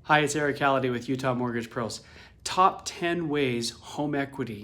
Hi, it's Eric Halliday with Utah Mortgage Pros. Top 10 ways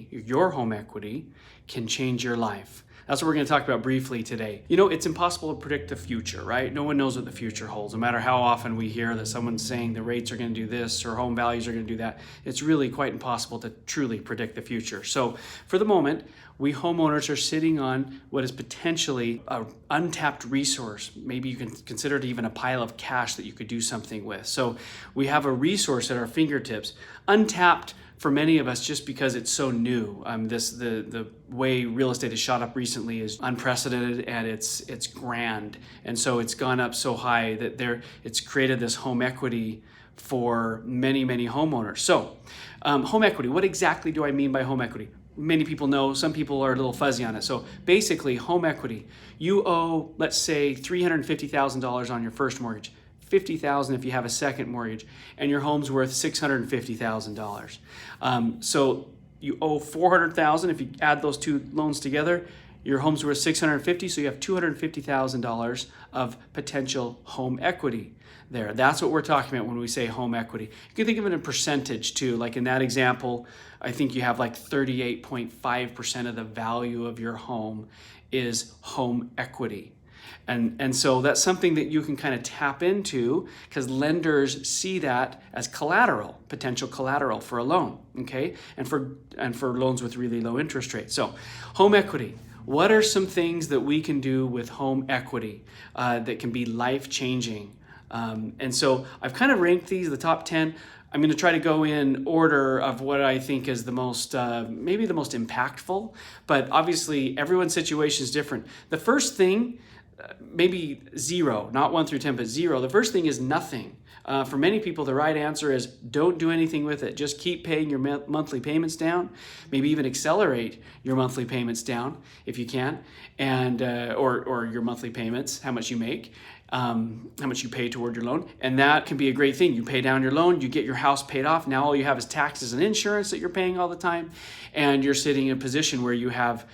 your home equity, can change your life. That's what we're going to talk about briefly today. You know, it's impossible to predict the future, right? No one knows what the future holds. No matter how often we hear that someone's saying the rates are going to do this or home values are going to do that, it's really quite impossible to truly predict the future. So for the moment, we homeowners are sitting on what is potentially an untapped resource. Maybe you can consider it even a pile of cash that you could do something with. So we have a resource at our fingertips, untapped for many of us just because it's so new. The way real estate has shot up recently is unprecedented, and it's grand. And so it's gone up so high that it's created this home equity for many, many homeowners. So home equity, what exactly do I mean by home equity? Many people know, some people are a little fuzzy on it. So basically, home equity, you owe, let's say, $350,000 on your first mortgage, $50,000 if you have a second mortgage, and your home's worth $650,000. So you owe $400,000. If you add those two loans together, your home's worth $650,000, so you have $250,000 of potential home equity there. That's what we're talking about when we say home equity. You can think of it in percentage too. Like in that example, I think you have like 38.5% of the value of your home is home equity. And so that's something that you can kind of tap into because lenders see that as collateral, potential collateral for a loan, okay? And for loans with really low interest rates. So home equity. What are some things that we can do with home equity that can be life-changing? And so I've kind of ranked these, the top 10. I'm going to try to go in order of what I think is the most, maybe the most impactful, but obviously everyone's situation is different. The first thing, maybe 0, not 1 through 10, but 0. The first thing is nothing. For many people, the right answer is don't do anything with it. Just keep paying your monthly payments down. Maybe even accelerate your monthly payments down if you can, and or your monthly payments, how much you make, how much you pay toward your loan, and that can be a great thing. You pay down your loan, you get your house paid off. Now all you have is taxes and insurance that you're paying all the time, and you're sitting in a position where you have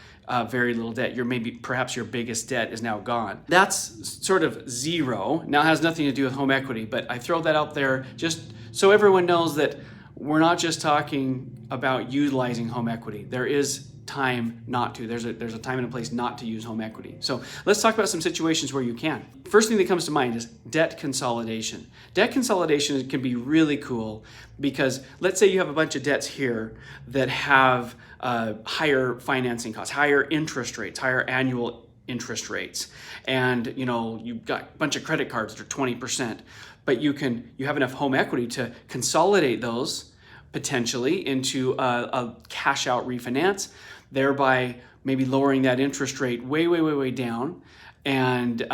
very little debt. Perhaps your biggest debt is now gone. That's sort of 0. Now it has nothing to do with home equity, but I throw that out there just so everyone knows that we're not just talking about utilizing home equity. There is time not to. There's a time and a place not to use home equity. So let's talk about some situations where you can. First thing that comes to mind is debt consolidation. Debt consolidation can be really cool because let's say you have a bunch of debts here that have higher financing costs, higher interest rates, higher annual interest rates, and you've got a bunch of credit cards that are 20%, but you have enough home equity to consolidate those potentially into a cash out refinance, thereby maybe lowering that interest rate way down. And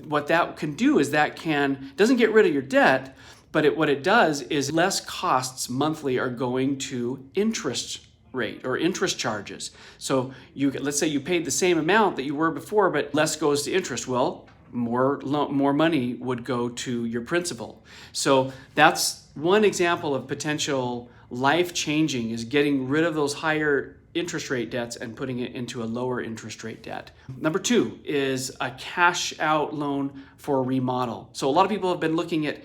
what that can do is doesn't get rid of your debt, but what it does is less costs monthly are going to interest rate or interest charges. So let's say you paid the same amount that you were before, but less goes to interest. Well, more money would go to your principal. So that's one example of potential life-changing, is getting rid of those higher interest rate debts and putting it into a lower interest rate debt. Number 2 is a cash out loan for a remodel. So a lot of people have been looking at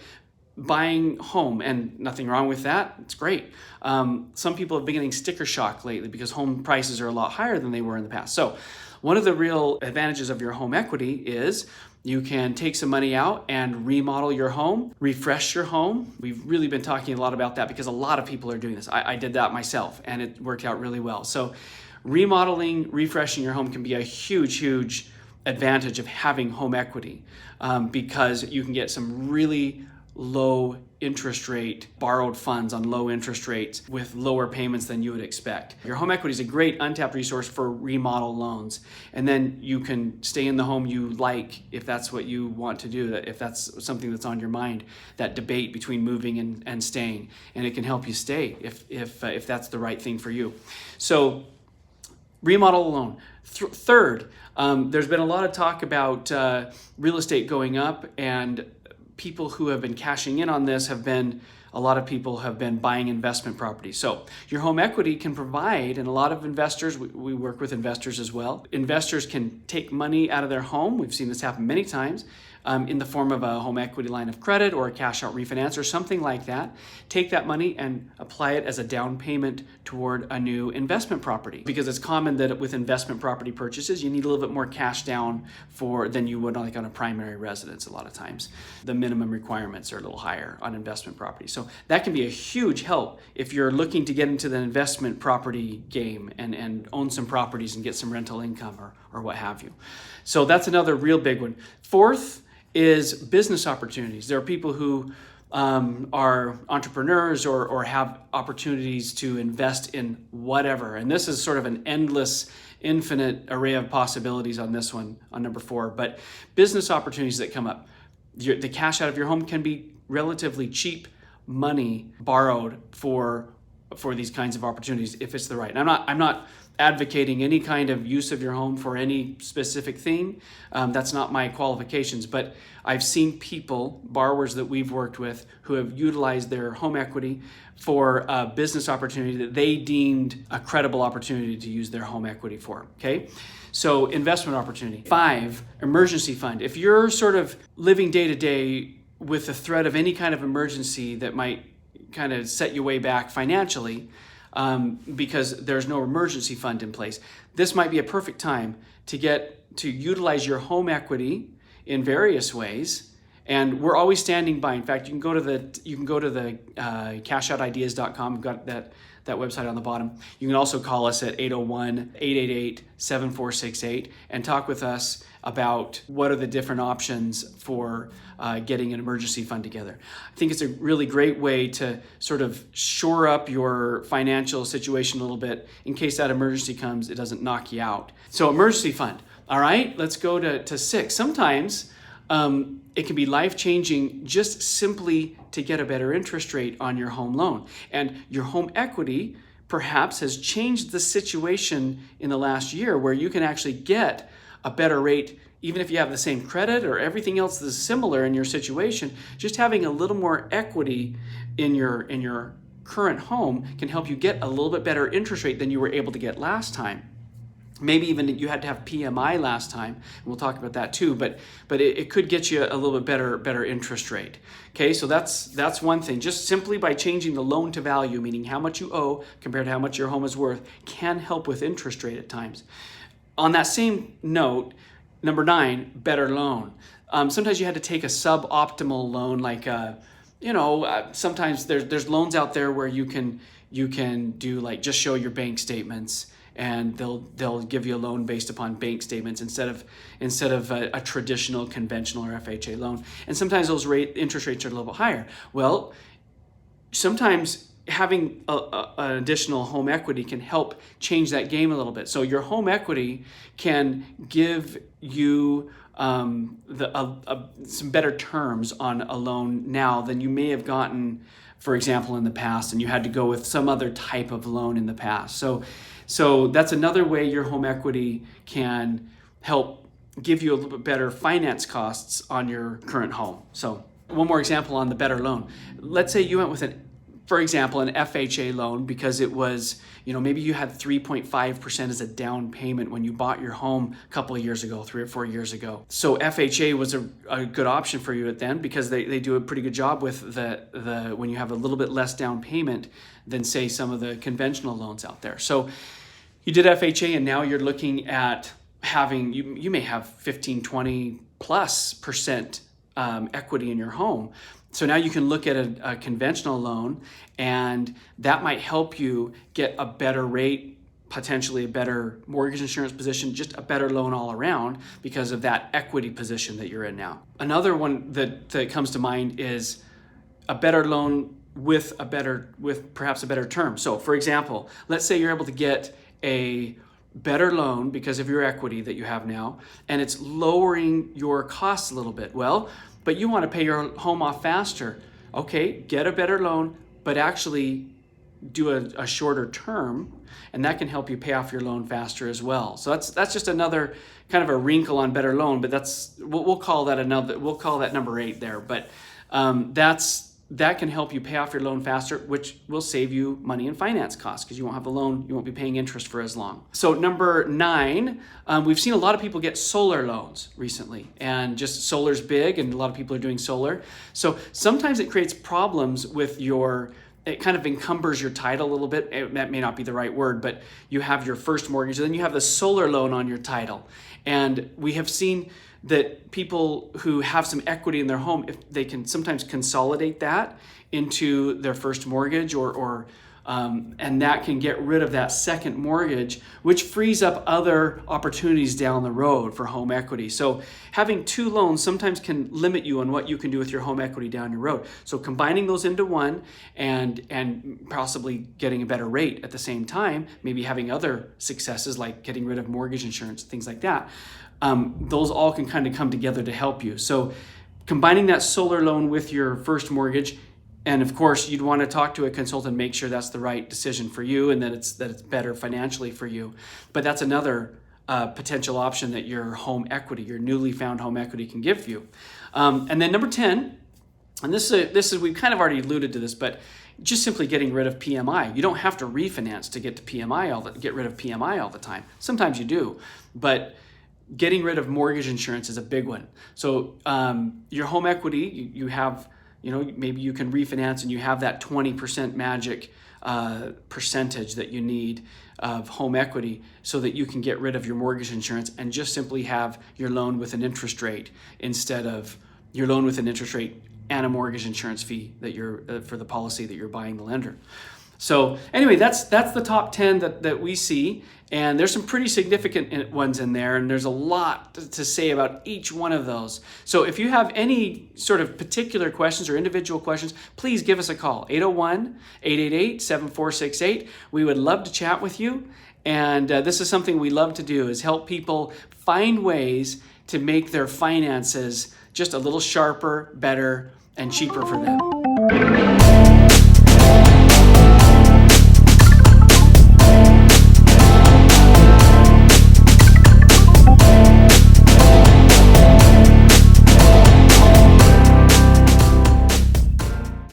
buying home, and nothing wrong with that. It's great. Some people have been getting sticker shock lately because home prices are a lot higher than they were in the past. So one of the real advantages of your home equity is you can take some money out and remodel your home, refresh your home. We've really been talking a lot about that because a lot of people are doing this. I did that myself and it worked out really well. So remodeling, refreshing your home can be a huge advantage of having home equity because you can get some really low interest rate borrowed funds on low interest rates with lower payments than you would expect. Your home equity is a great untapped resource for remodel loans, and then you can stay in the home you like if that's what you want to do, if that's something that's on your mind, that debate between moving and staying, and it can help you stay if that's the right thing for you. So remodel a loan. Third, there's been a lot of talk about real estate going up, and people who have been cashing in on this a lot of people have been buying investment properties. So your home equity can provide, and a lot of investors, we work with investors as well. Investors can take money out of their home. We've seen this happen many times. in the form of a home equity line of credit or a cash out refinance or something like that. Take that money and apply it as a down payment toward a new investment property, because it's common that with investment property purchases, you need a little bit more cash down than you would like on a primary residence. A lot of times the minimum requirements are a little higher on investment property. So that can be a huge help if you're looking to get into the investment property game and own some properties and get some rental income or what have you. So that's another real big one. Fourth is business opportunities. There are people who are entrepreneurs or have opportunities to invest in whatever. And this is sort of an endless, infinite array of possibilities on this one, on number 4. But business opportunities that come up. The cash out of your home can be relatively cheap money borrowed for these kinds of opportunities if it's the right. And I'm not advocating any kind of use of your home for any specific thing. That's not my qualifications, but I've seen people, borrowers that we've worked with, who have utilized their home equity for a business opportunity that they deemed a credible opportunity to use their home equity for, okay? So investment opportunity. 5, emergency fund. If you're sort of living day to day with the threat of any kind of emergency that might kind of set you way back financially, because there's no emergency fund in place, this might be a perfect time to utilize your home equity in various ways. And we're always standing by. In fact, you can go to the cashoutideas.com. We've got that website on the bottom. You can also call us at 801-888-7468 and talk with us about what are the different options for getting an emergency fund together. I think it's a really great way to sort of shore up your financial situation a little bit in case that emergency comes, it doesn't knock you out. So emergency fund. All right, let's go to 6. Sometimes it can be life-changing just simply to get a better interest rate on your home loan. And your home equity perhaps has changed the situation in the last year where you can actually get a better rate even if you have the same credit or everything else is similar in your situation. Just having a little more equity in your current home can help you get a little bit better interest rate than you were able to get last time. Maybe even you had to have PMI last time, and we'll talk about that too, but it could get you a little bit better interest rate. Okay, so that's one thing. Just simply by changing the loan to value, meaning how much you owe compared to how much your home is worth, can help with interest rate at times. On that same note, number 9, better loan. Sometimes you had to take a suboptimal loan, like sometimes there's loans out there where you can do like just show your bank statements, and they'll give you a loan based upon bank statements instead of a traditional conventional or FHA loan. And sometimes those interest rates are a little bit higher. Well, sometimes having an additional home equity can help change that game a little bit. So your home equity can give you some better terms on a loan now than you may have gotten, for example, in the past, and you had to go with some other type of loan in the past. So that's another way your home equity can help give you a little bit better finance costs on your current home. So one more example on the better loan. Let's say you went with for example, an FHA loan because it was, maybe you had 3.5% as a down payment when you bought your home a couple of years ago, 3 or 4 years ago. So FHA was a good option for you then because they do a pretty good job with the when you have a little bit less down payment than say some of the conventional loans out there. So you did FHA and now you're looking at having, you may have 15, 20 plus percent equity in your home. So now you can look at a conventional loan, and that might help you get a better rate, potentially a better mortgage insurance position, just a better loan all around because of that equity position that you're in now. Another one that comes to mind is a better loan with perhaps a better term. So for example, let's say you're able to get a better loan because of your equity that you have now, and it's lowering your costs a little bit. Well, but you want to pay your home off faster. Okay, get a better loan, but actually do a shorter term, and that can help you pay off your loan faster as well. So that's just another kind of a wrinkle on better loan, but we'll call that number 8 there. But that's that can help you pay off your loan faster, which will save you money in finance costs because you won't have the loan, you won't be paying interest for as long. So number 9, we've seen a lot of people get solar loans recently, and just solar's big and a lot of people are doing solar. So sometimes it creates problems with it kind of encumbers your title a little bit. That may not be the right word, but you have your first mortgage, and then you have the solar loan on your title. And we have seen that people who have some equity in their home, if they can sometimes consolidate that into their first mortgage, and that can get rid of that second mortgage, which frees up other opportunities down the road for home equity. So having 2 loans sometimes can limit you on what you can do with your home equity down your road. So combining those into one and possibly getting a better rate at the same time, maybe having other successes like getting rid of mortgage insurance, things like that, those all can kind of come together to help you. So combining that solar loan with your first mortgage, and of course you'd want to talk to a consultant, make sure that's the right decision for you and that it's better financially for you. But that's another potential option that your home equity, your newly found home equity, can give you. And then number 10, and this is we've kind of already alluded to this, but just simply getting rid of PMI. You don't have to refinance to get to get rid of PMI all the time. Sometimes you do, but getting rid of mortgage insurance is a big one. So your home equity, you have, maybe you can refinance and you have that 20% magic percentage that you need of home equity so that you can get rid of your mortgage insurance and just simply have your loan with an interest rate instead of your loan with an interest rate and a mortgage insurance fee that you're for the policy that you're buying the lender. So anyway, that's the top 10 that we see, and there's some pretty significant ones in there, and there's a lot to say about each one of those. So if you have any sort of particular questions or individual questions, please give us a call, 801-888-7468. We would love to chat with you, and this is something we love to do, is help people find ways to make their finances just a little sharper, better, and cheaper for them.